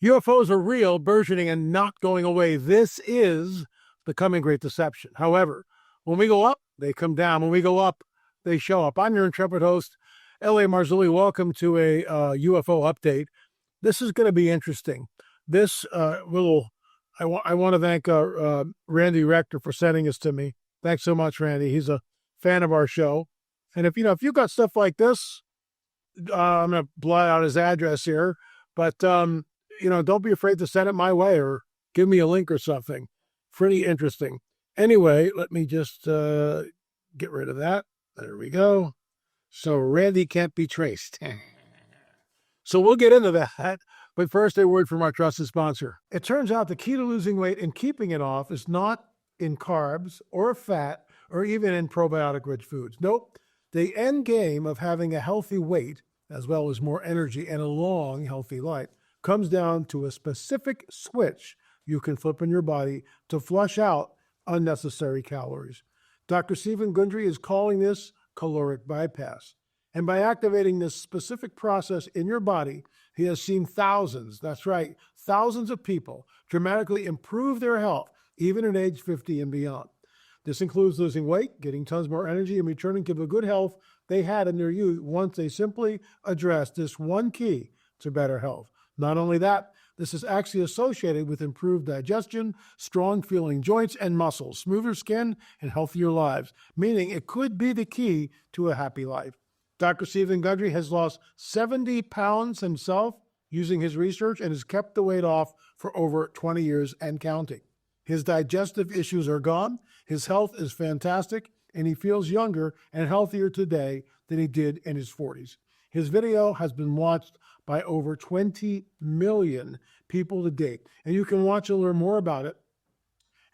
UFOs are real, burgeoning, and not going away. This is the coming great deception. However, when we go up, they come down. When we go up, they show up. I'm your intrepid host, L.A. Marzulli. Welcome to a UFO update. This is going to be interesting. This I want to thank Randy Rector for sending this to me. Thanks so much, Randy. He's a fan of our show. And if you've got stuff like this, I'm going to blot out his address here, but don't be afraid to send it my way or give me a link or something. Pretty interesting. Anyway, let me just get rid of that. There we go. So Randy can't be traced. So we'll get into that. But first, a word from our trusted sponsor. It turns out the key to losing weight and keeping it off is not in carbs or fat or even in probiotic-rich foods. Nope. The end game of having a healthy weight, as well as more energy and a long, healthy life, comes down to a specific switch you can flip in your body to flush out unnecessary calories. Dr. Stephen Gundry is calling this caloric bypass. And by activating this specific process in your body, he has seen thousands, that's right, thousands of people dramatically improve their health, even at age 50 and beyond. This includes losing weight, getting tons more energy, and returning to the good health they had in their youth once they simply addressed this one key to better health. Not only that, this is actually associated with improved digestion, strong feeling joints and muscles, smoother skin, and healthier lives, meaning it could be the key to a happy life. Dr. Stephen Gundry has lost 70 pounds himself using his research and has kept the weight off for over 20 years and counting. His digestive issues are gone, his health is fantastic, and he feels younger and healthier today than he did in his 40s. His video has been watched by over 20 million people to date, and you can watch and learn more about it.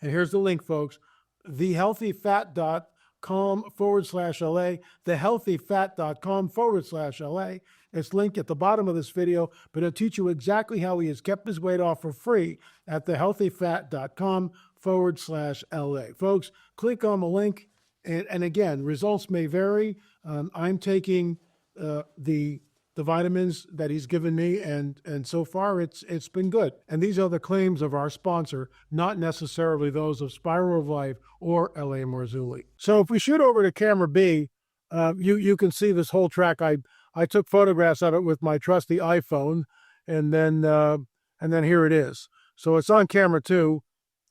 And here's the link, folks, thehealthyfat.com/LA, thehealthyfat.com/LA. It's linked at the bottom of this video, but it'll teach you exactly how he has kept his weight off for free at thehealthyfat.com/LA. Folks, click on the link, and again, results may vary. I'm taking the vitamins that he's given me, and so far it's been good. And these are the claims of our sponsor, not necessarily those of Spiral of Life or L.A. Marzulli. So if we shoot over to camera B, you can see this whole track. I took photographs of it with my trusty iPhone, and then here it is. So it's on camera 2,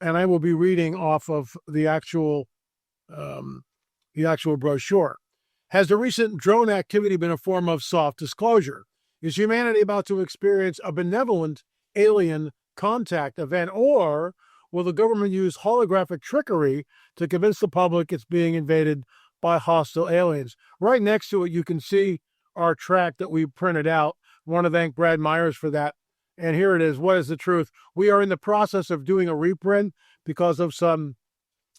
and I will be reading off of the actual brochure. Has the recent drone activity been a form of soft disclosure? Is humanity about to experience a benevolent alien contact event, or will the government use holographic trickery to convince the public it's being invaded by hostile aliens? Right next to it, you can see our track that we printed out. I want to thank Brad Myers for that. And here it is. What is the truth? We are in the process of doing a reprint because of some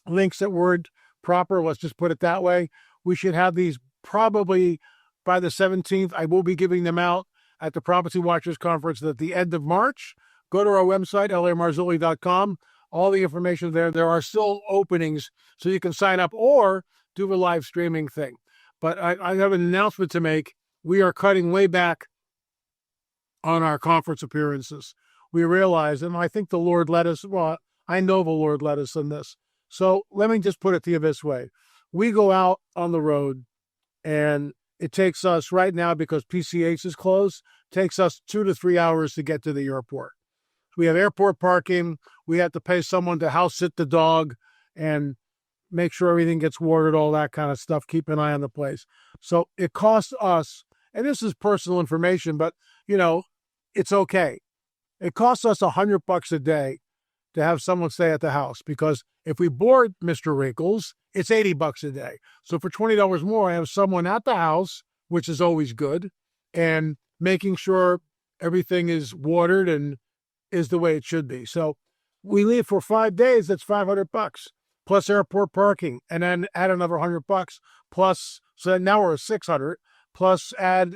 links that weren't proper. Let's just put it that way. We should have these probably by the 17th. I will be giving them out at the Prophecy Watchers Conference at the end of March. Go to our website, lamarzulli.com. All the information there. There are still openings, so you can sign up or do a live streaming thing. But I have an announcement to make. We are cutting way back on our conference appearances. We realize, and I think the Lord led us, well, I know the Lord led us in this. So let me just put it to you this way. We go out on the road, and it takes us right now, because PCH is closed, takes us 2 to 3 hours to get to the airport. We have airport parking. We have to pay someone to house sit the dog and make sure everything gets watered, all that kind of stuff. Keep an eye on the place. So it costs us, and this is personal information, but it's okay. It costs us $100 a day to have someone stay at the house, because if we board Mr. Wrinkles, it's $80 a day. So for $20 more, I have someone at the house, which is always good, and making sure everything is watered and is the way it should be. So we leave for 5 days, that's $500 plus airport parking, and then add another $100 plus. So now we're at $600 plus add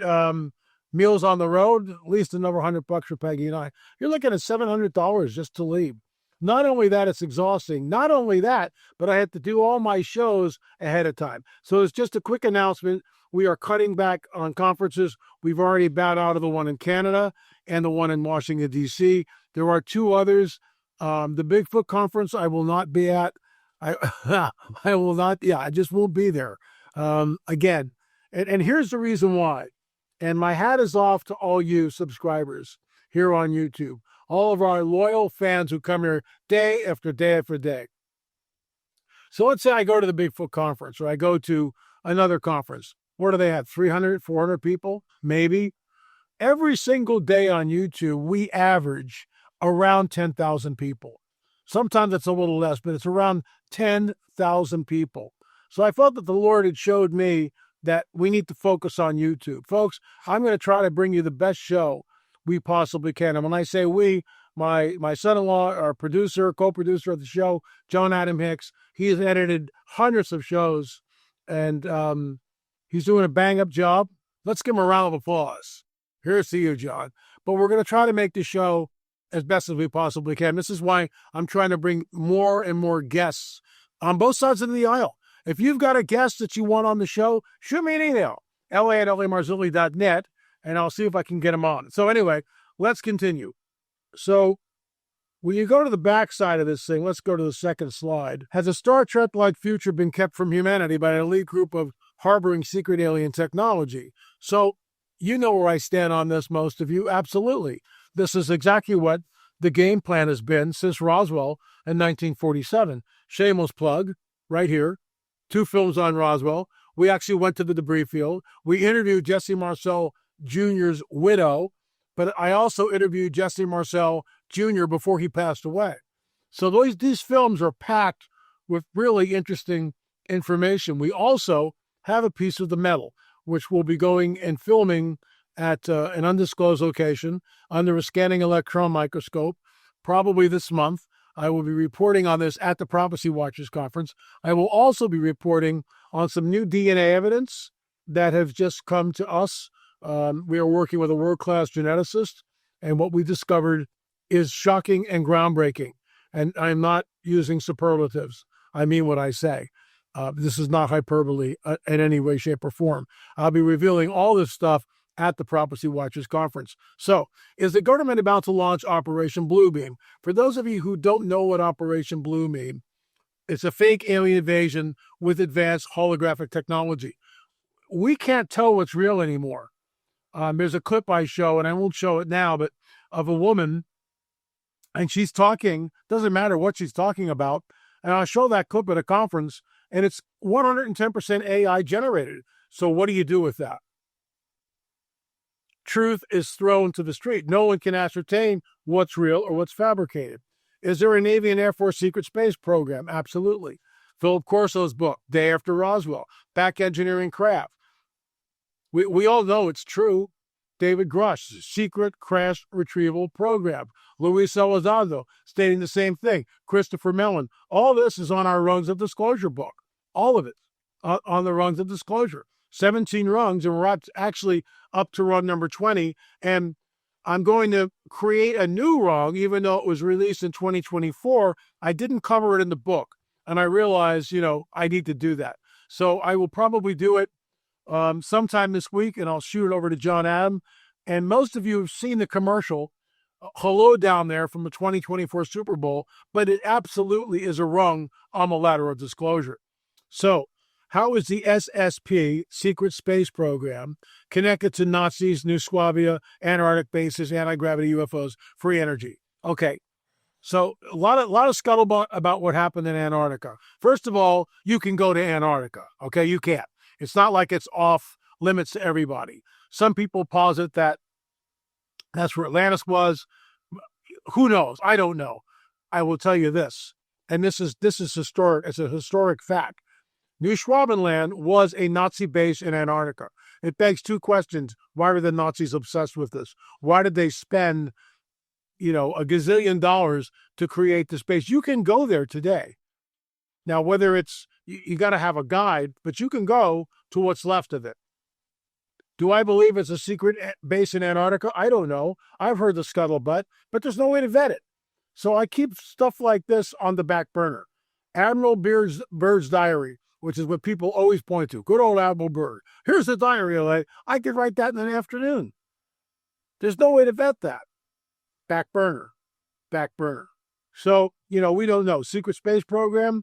meals on the road, at least another $100 for Peggy and I. You're looking at $700 just to leave. Not only that, it's exhausting. Not only that, but I had to do all my shows ahead of time. So it's just a quick announcement. We are cutting back on conferences. We've already bowed out of the one in Canada, and the one in Washington, D.C. There are two others. The Bigfoot conference I will not be at. I I will not. Yeah, I just won't be there. Again, and here's the reason why. And my hat is off to all you subscribers here on YouTube, all of our loyal fans who come here day after day after day. So let's say I go to the Bigfoot conference or I go to another conference. What do they have? 300, 400 people? Maybe. Every single day on YouTube, we average around 10,000 people. Sometimes it's a little less, but it's around 10,000 people. So I felt that the Lord had showed me that we need to focus on YouTube. Folks, I'm going to try to bring you the best show we possibly can. And when I say we, my son-in-law, our producer, co-producer of the show, John Adam Hicks, he has edited hundreds of shows, and he's doing a bang-up job. Let's give him a round of applause. Here's to you, John. But we're going to try to make the show as best as we possibly can. This is why I'm trying to bring more and more guests on both sides of the aisle. If you've got a guest that you want on the show, shoot me an email, la@lamarzulli.net, and I'll see if I can get him on. So anyway, let's continue. So when you go to the back side of this thing, let's go to the second slide. Has a Star Trek-like future been kept from humanity by an elite group of harboring secret alien technology? So you know where I stand on this, most of you. Absolutely. This is exactly what the game plan has been since Roswell in 1947. Shameless plug, right here. 2 films on Roswell. We actually went to the debris field. We interviewed Jesse Marcel Jr.'s widow, but I also interviewed Jesse Marcel Jr. before he passed away. So these films are packed with really interesting information. We also have a piece of the metal, which will be going and filming at an undisclosed location under a scanning electron microscope, probably this month. I will be reporting on this at the Prophecy Watchers Conference. I will also be reporting on some new DNA evidence that have just come to us. We are working with a world-class geneticist, and what we discovered is shocking and groundbreaking. And I'm not using superlatives. I mean what I say. This is not hyperbole in any way, shape, or form. I'll be revealing all this stuff at the Prophecy Watchers Conference. So, is the government about to launch Operation Bluebeam? For those of you who don't know what Operation Bluebeam, it's a fake alien invasion with advanced holographic technology. We can't tell what's real anymore. There's a clip I show, and I won't show it now, but of a woman, and she's talking, doesn't matter what she's talking about, and I'll show that clip at a conference, and it's 110% AI generated. So what do you do with that? Truth is thrown to the street. No one can ascertain what's real or what's fabricated. Is there a Navy and Air Force secret space program? Absolutely. Philip Corso's book, Day After Roswell, Back Engineering Craft. We all know it's true. David Grush's Secret Crash Retrieval Program. Luis Elizondo stating the same thing. Christopher Mellon. All this is on our Rungs of Disclosure book. All of it on the Rungs of Disclosure. 17 rungs, and we're actually up to rung number 20. And I'm going to create a new rung, even though it was released in 2024. I didn't cover it in the book, and I realized, I need to do that. So I will probably do it sometime this week, and I'll shoot it over to John Adam. And most of you have seen the commercial, hello down there, from the 2024 Super Bowl, but it absolutely is a rung on the ladder of disclosure. So, how is the SSP, Secret Space Program, connected to Nazis, New Swabia, Antarctic bases, anti-gravity UFOs, free energy? Okay, so a lot of scuttlebutt about what happened in Antarctica. First of all, you can go to Antarctica, okay? You can't. It's not like it's off limits to everybody. Some people posit that that's where Atlantis was. Who knows? I don't know. I will tell you this, and this is historic. It's a historic fact. New Schwabenland was a Nazi base in Antarctica. It begs two questions. Why were the Nazis obsessed with this? Why did they spend, a gazillion dollars to create this base? You can go there today. Now, whether it's, you got to have a guide, but you can go to what's left of it. Do I believe it's a secret base in Antarctica? I don't know. I've heard the scuttlebutt, but there's no way to vet it. So I keep stuff like this on the back burner. Admiral Byrd's diary, which is what people always point to. Good old Admiral Byrd. Here's the diary. I could write that in an afternoon. There's no way to vet that. Back burner. Back burner. So, we don't know. Secret space program,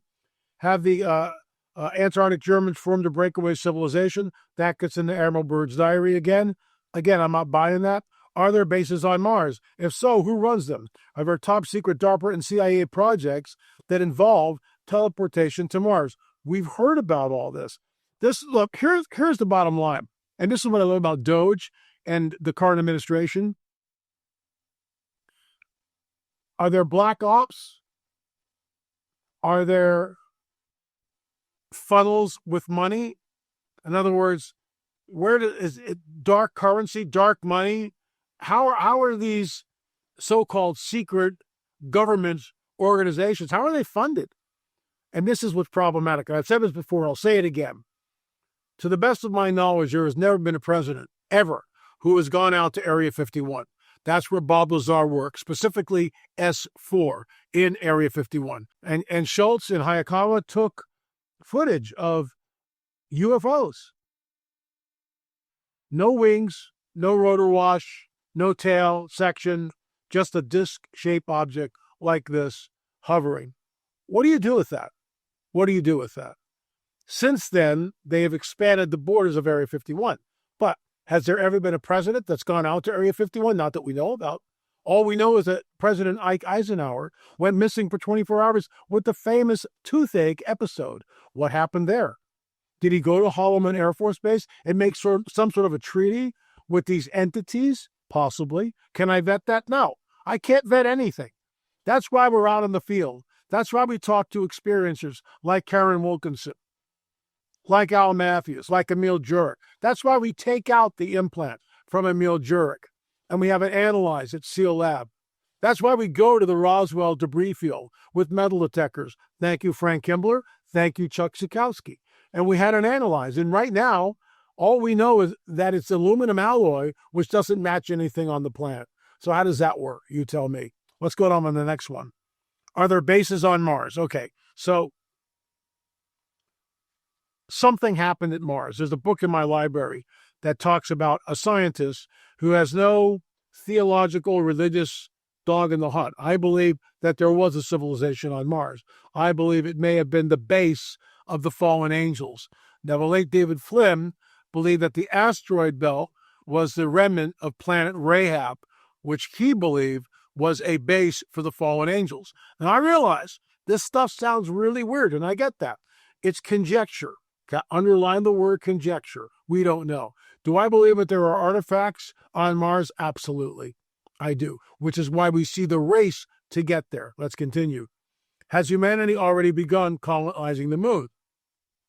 have the Antarctic Germans formed a breakaway civilization. That gets into Admiral Byrd's diary again. Again, I'm not buying that. Are there bases on Mars? If so, who runs them? Are there top secret DARPA and CIA projects that involve teleportation to Mars? We've heard about all this. Look, here's the bottom line. And this is what I love about Doge and the current administration. Are there black ops? Are there funnels with money? In other words, is it dark currency, dark money? How are these so-called secret government organizations, how are they funded? And this is what's problematic. I've said this before, I'll say it again. To the best of my knowledge, there has never been a president, ever, who has gone out to Area 51. That's where Bob Lazar worked, specifically S4 in Area 51. And Schultz and Hayakawa took footage of UFOs. No wings, no rotor wash, no tail section, just a disc-shaped object like this hovering. What do you do with that? What do you do with that? Since then, they have expanded the borders of Area 51. But has there ever been a president that's gone out to Area 51? Not that we know about. All we know is that President Ike Eisenhower went missing for 24 hours with the famous toothache episode. What happened there? Did he go to Holloman Air Force Base and make some sort of a treaty with these entities? Possibly. Can I vet that? No. I can't vet anything. That's why we're out in the field. That's why we talk to experiencers like Karen Wilkinson, like Al Matthews, like Emil Jurek. That's why we take out the implant from Emil Jurek and we have it analyzed at SEAL Lab. That's why we go to the Roswell debris field with metal detectors. Thank you, Frank Kimbler. Thank you, Chuck Sikowski. And we had it analyzed. And right now, all we know is that it's aluminum alloy, which doesn't match anything on the planet. So how does that work? You tell me. Let's go on the next one. Are there bases on Mars? Okay, so something happened at Mars. There's a book in my library that talks about a scientist who has no theological, religious dog in the hunt. I believe that there was a civilization on Mars. I believe it may have been the base of the fallen angels. Now, the late David Flynn believed that the asteroid belt was the remnant of planet Rahab, which he believed was a base for the fallen angels. Now, I realize this stuff sounds really weird, and I get that. It's conjecture. Underline the word conjecture. We don't know. Do I believe that there are artifacts on Mars? Absolutely. I do, which is why we see the race to get there. Let's continue. Has humanity already begun colonizing the moon?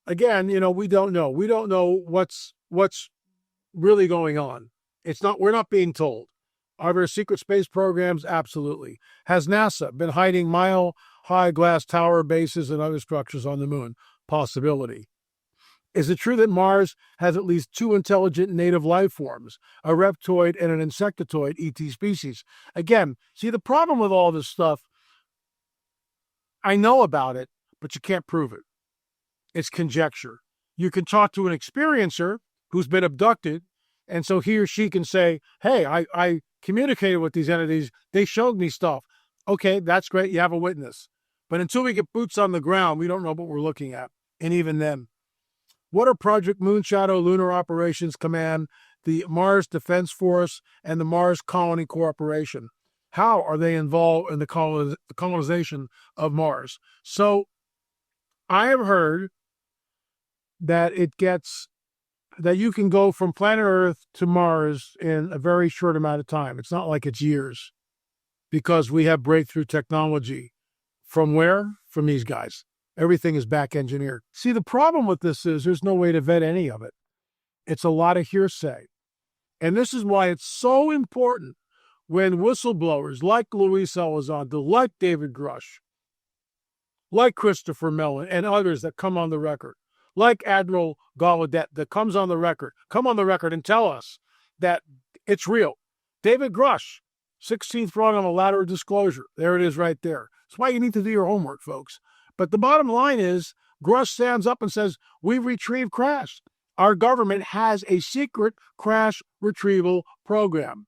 Again, we don't know. We don't know what's really going on. We're not being told. Are there secret space programs? Absolutely. Has NASA been hiding mile-high glass tower bases and other structures on the moon? Possibility. Is it true that Mars has at least 2 intelligent native life forms, a reptoid and an insectoid ET species? Again, see, the problem with all this stuff, I know about it, but you can't prove it. It's conjecture. You can talk to an experiencer who's been abducted, and so he or she can say, hey, I communicated with these entities. They showed me stuff. Okay, that's great. You have a witness. But until we get boots on the ground, we don't know what we're looking at. And even then, what are Project Moonshadow Lunar Operations Command, the Mars Defense Force, and the Mars Colony Corporation? How are they involved in the colonization of Mars? So I have heard that you can go from planet Earth to Mars in a very short amount of time. It's not like it's years, because we have breakthrough technology. From where? From these guys. Everything is back engineered. See, the problem with this is there's no way to vet any of it. It's a lot of hearsay. And this is why it's so important when whistleblowers like Luis Elizondo, like David Grush, like Christopher Mellon, and others that come on the record, like Admiral Gallaudet that come on the record and tell us that it's real. David Grush, 16th rung on the ladder of disclosure. There it is right there. That's why you need to do your homework, folks. But the bottom line is, Grush stands up and says, we retrieved crash. Our government has a secret crash retrieval program.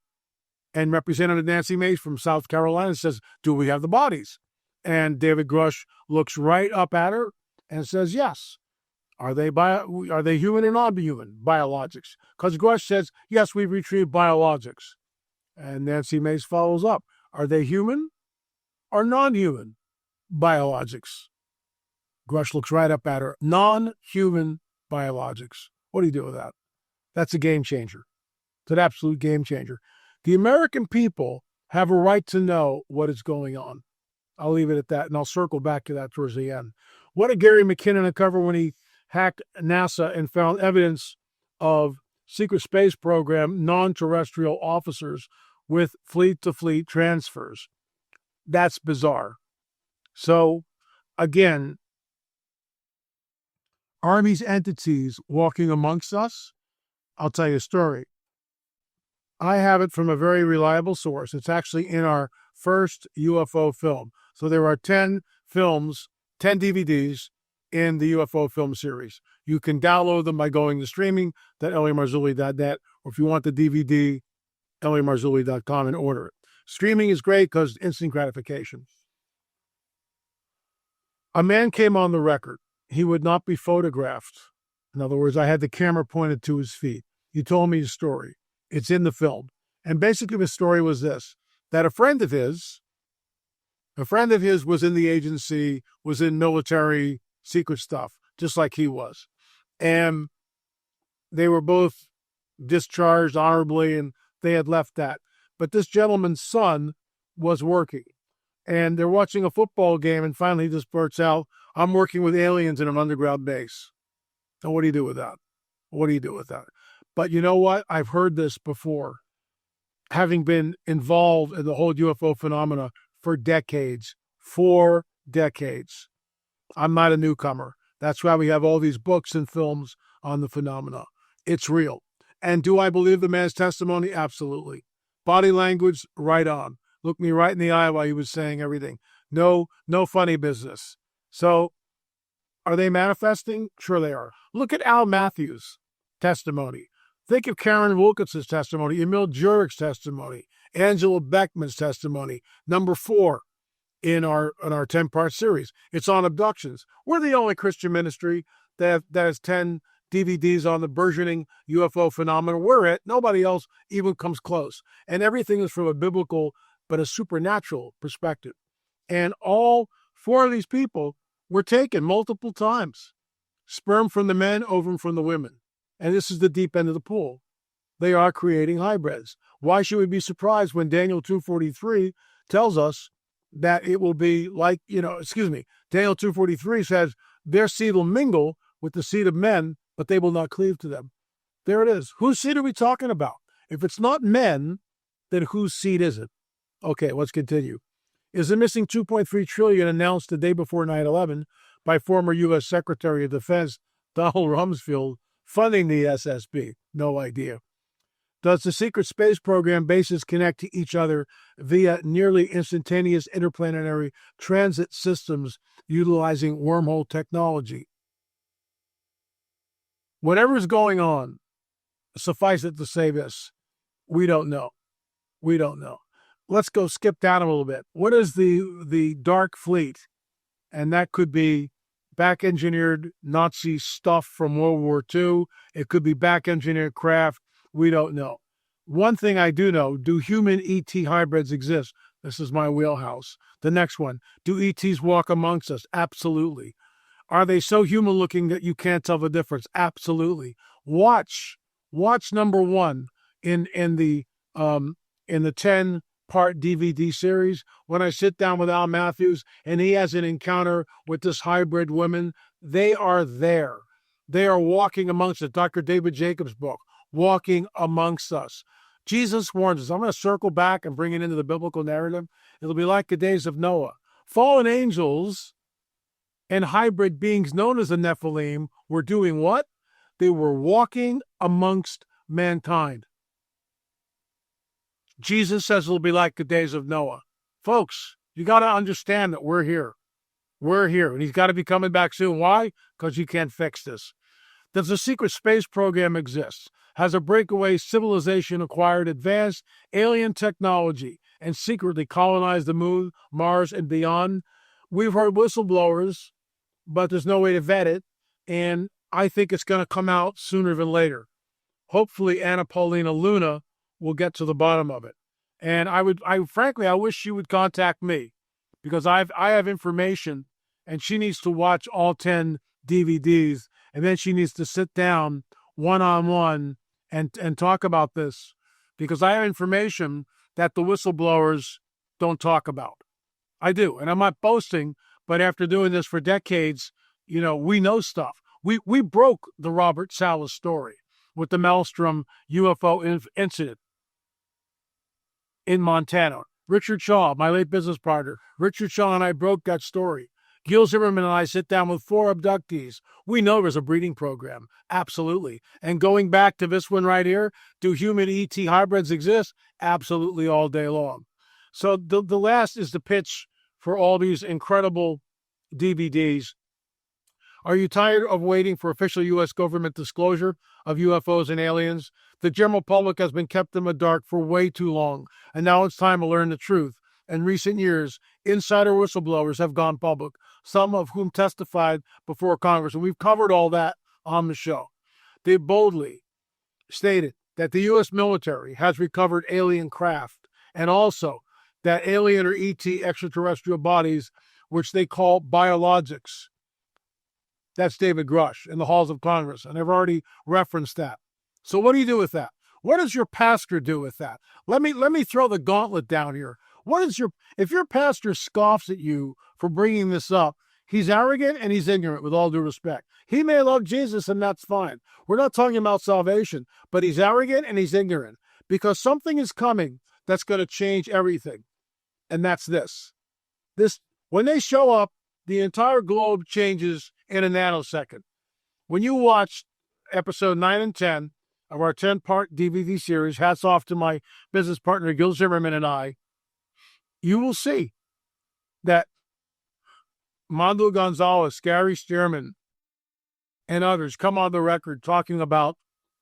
And Representative Nancy Mace from South Carolina says, do we have the bodies? And David Grush looks right up at her and says, yes. Are they human or non-human biologics? Because Grush says, yes, we've retrieved biologics. And Nancy Mace follows up. Are they human or non-human biologics? Grush looks right up at her. Non-human biologics. What do you do with that? That's a game changer. It's an absolute game changer. The American people have a right to know what is going on. I'll leave it at that, and I'll circle back to that towards the end. What did Gary McKinnon uncover when he hacked NASA and found evidence of secret space program non-terrestrial officers with fleet-to-fleet transfers? That's bizarre. So, again, are these entities walking amongst us? I'll tell you a story. I have it from a very reliable source. It's actually in our first UFO film. So there are 10 films, 10 DVDs in the UFO film series. You can download them by going to streaming.lamarzulli.net, or if you want the DVD, lamarzulli.com, and order it. Streaming is great because instant gratification. A man came on the record. He would not be photographed. In other words, I had the camera pointed to his feet. He told me his story. It's in the film. And basically the story was this, that a friend of his was in the agency, was in military secret stuff, just like he was. And they were both discharged honorably, and they had left that. But this gentleman's son was working. And they're watching a football game, and finally he just blurts out, I'm working with aliens in an underground base. So what do you do with that? What do you do with that? But you know what? I've heard this before. Having been involved in the whole UFO phenomena for decades. 4 decades. I'm not a newcomer. That's why we have all these books and films on the phenomena. It's real. And do I believe the man's testimony? Absolutely. Body language, right on. Looked me right in the eye while he was saying everything. No funny business. So, are they manifesting? Sure they are. Look at Al Matthews' testimony. Think of Karen Wilkins's testimony, Emil Jurek's testimony, Angela Beckman's testimony. Number 4 in our 10-part series. It's on abductions. We're the only Christian ministry that has 10 DVDs on the burgeoning UFO phenomenon. We're it. Nobody else even comes close. And everything is from a biblical but a supernatural perspective. And all 4 of these people were taken multiple times. Sperm from the men, ovum from the women. And this is the deep end of the pool. They are creating hybrids. Why should we be surprised when Daniel 2:43 tells us that it will be like, Daniel 2:43 says, their seed will mingle with the seed of men, but they will not cleave to them. There it is. Whose seed are we talking about? If it's not men, then whose seed is it? Okay, let's continue. Is the missing $2.3 trillion announced the day before 9/11 by former U.S. Secretary of Defense Donald Rumsfeld funding the SSB? No idea. Does the secret space program bases connect to each other via nearly instantaneous interplanetary transit systems utilizing wormhole technology? Whatever's going on, suffice it to say this, we don't know. We don't know. Let's go skip down a little bit. What is the dark fleet? And that could be back-engineered Nazi stuff from World War II. It could be back-engineered craft. We don't know. One thing I do know, do human ET hybrids exist? This is my wheelhouse. The next one, do ETs walk amongst us? Absolutely. Are they so human-looking that you can't tell the difference? Absolutely. Watch number 1 in the 10-part DVD series, when I sit down with Al Matthews and he has an encounter with this hybrid woman. They are there. They are walking amongst us. Dr. David Jacobs' book, Walking Amongst Us. Jesus warns us. I'm going to circle back and bring it into the biblical narrative. It'll be like the days of Noah. Fallen angels and hybrid beings known as the Nephilim were doing what? They were walking amongst mankind. Jesus says it'll be like the days of Noah. Folks, you got to understand that we're here. We're here, and he's got to be coming back soon. Why? Because you can't fix this. Does a secret space program exist? has a breakaway civilization acquired advanced alien technology and secretly colonized the moon, Mars, and beyond? We've heard whistleblowers, but there's no way to vet it, and I think it's going to come out sooner than later. Hopefully, Anna Paulina Luna will get to the bottom of it. And frankly, I wish she would contact me because I have information, and she needs to watch all 10 DVDs, and then she needs to sit down one-on-one and talk about this because I have information that the whistleblowers don't talk about. I do, and I'm not boasting, but after doing this for decades, we know stuff. We broke the Robert Salas story with the Maelstrom UFO incident in Montana. Richard Shaw, my late business partner, Richard Shaw and I broke that story. Gil Zimmerman and I sit down with 4 abductees. We know there's a breeding program. Absolutely. And going back to this one right here, do human ET hybrids exist? Absolutely, all day long. So the last is the pitch for all these incredible DVDs. Are you tired of waiting for official U.S. government disclosure of UFOs and aliens? The general public has been kept in the dark for way too long, and now it's time to learn the truth. In recent years, insider whistleblowers have gone public, some of whom testified before Congress, and we've covered all that on the show. They boldly stated that the U.S. military has recovered alien craft, and also that alien or ET extraterrestrial bodies, which they call biologics. That's David Grush in the halls of Congress, and I've already referenced that. So what do you do with that? What does your pastor do with that? Let me throw the gauntlet down here. If your pastor scoffs at you for bringing this up, he's arrogant and he's ignorant, with all due respect. He may love Jesus, and that's fine. We're not talking about salvation, but he's arrogant and he's ignorant because something is coming that's going to change everything, and that's this. When they show up, the entire globe changes in a nanosecond. When you watch episode 9 and 10 of our 10-part DVD series, hats off to my business partner Gil Zimmerman and I, you will see that Mando Gonzalez, Gary Stearman, and others come on the record talking about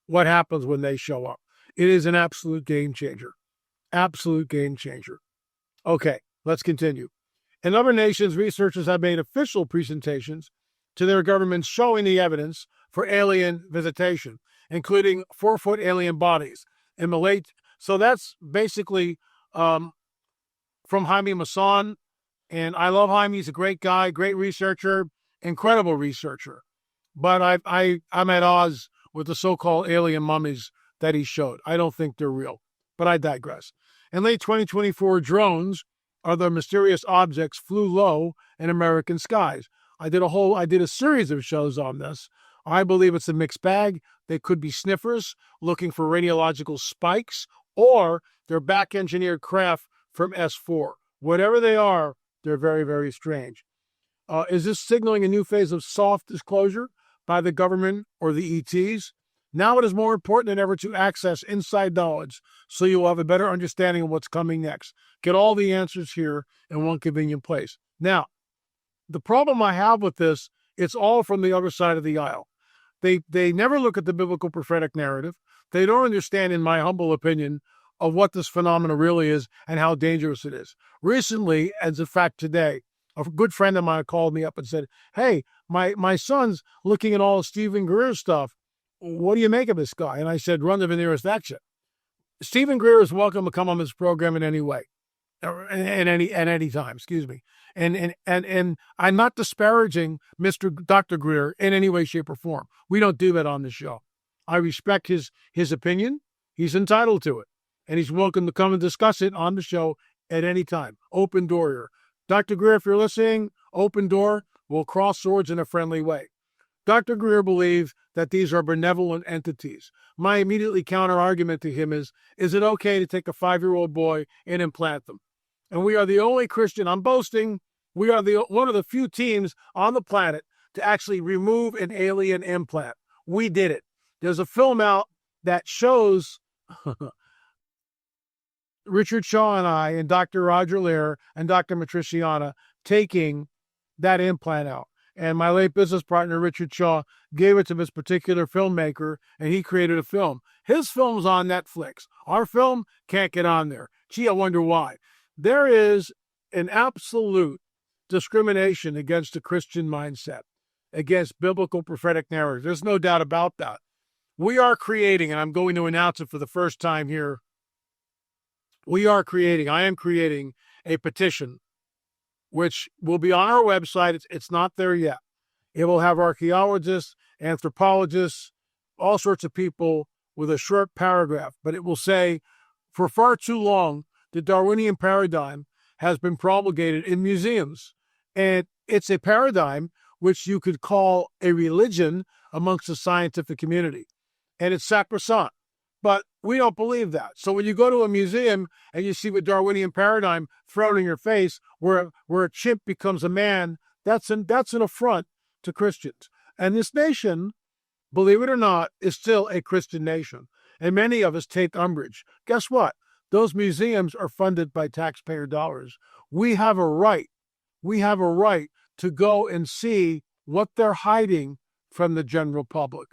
what happens when they show up. It is an absolute game changer. Absolute game changer. Okay, let's continue. In other nations, researchers have made official presentations to their governments showing the evidence for alien visitation, including 4-foot alien bodies. So that's basically from Jaime Maussan, and I love Jaime. He's a great guy, great researcher, incredible researcher. But I'm at odds with the so-called alien mummies that he showed. I don't think they're real, but I digress. In late 2024, drones are the mysterious objects flew low in American skies. I did a series of shows on this. I believe it's a mixed bag. They could be sniffers looking for radiological spikes, or they're back-engineered craft from S4. Whatever they are, they're very, very strange. Is this signaling a new phase of soft disclosure by the government or the ETs? Now it is more important than ever to access inside knowledge so you will have a better understanding of what's coming next. Get all the answers here in one convenient place. Now, the problem I have with this, it's all from the other side of the aisle. They never look at the biblical prophetic narrative. They don't understand, in my humble opinion, of what this phenomenon really is and how dangerous it is. Recently, as a fact today, a good friend of mine called me up and said, hey, my son's looking at all Stephen Greer stuff. What do you make of this guy? And I said, run to the nearest exit. Stephen Greer is welcome to come on this program in any way, at any time, excuse me. And I'm not disparaging Dr. Greer in any way, shape, or form. We don't do that on the show. I respect his opinion. He's entitled to it. And he's welcome to come and discuss it on the show at any time. Open door here. Dr. Greer, if you're listening, open door. We'll cross swords in a friendly way. Dr. Greer believes that these are benevolent entities. My immediately counter argument to him is it okay to take a 5-year-old boy and implant them? And we are the only Christian, I'm boasting, we are one of the few teams on the planet to actually remove an alien implant. We did it. There's a film out that shows Richard Shaw and I and Dr. Roger Lear and Dr. Matriciana taking that implant out. And my late business partner, Richard Shaw, gave it to this particular filmmaker, and he created a film. His film's on Netflix. Our film can't get on there. Gee, I wonder why. There is an absolute discrimination against the Christian mindset, against biblical prophetic narratives. There's no doubt about that. We are creating, and I'm going to announce it for the first time here, I am creating a petition, which will be on our website. It's not there yet. It will have archaeologists, anthropologists, all sorts of people with a short paragraph, but it will say, for far too long, the Darwinian paradigm has been promulgated in museums. And it's a paradigm which you could call a religion amongst the scientific community. And it's sacrosanct. But we don't believe that. So when you go to a museum and you see the Darwinian paradigm thrown in your face, where a chimp becomes a man, that's an affront to Christians. And this nation, believe it or not, is still a Christian nation. And many of us take umbrage. Guess what? Those museums are funded by taxpayer dollars. We have a right to go and see what they're hiding from the general public.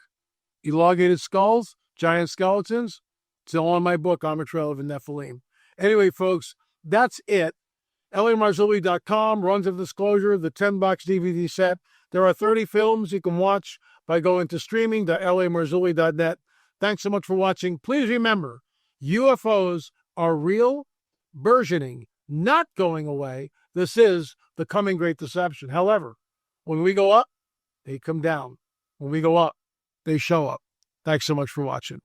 Elongated skulls, giant skeletons, it's all in my book, On the Trail of the Nephilim. Anyway, folks, that's it. LAMarzulli.com runs of disclosure, the 10-box DVD set. There are 30 films you can watch by going to streaming.lamarzulli.net. Thanks so much for watching. Please remember, UFOs are real, burgeoning, not going away. This is the coming great deception. However, when we go up, they come down. When we go up, they show up. Thanks so much for watching.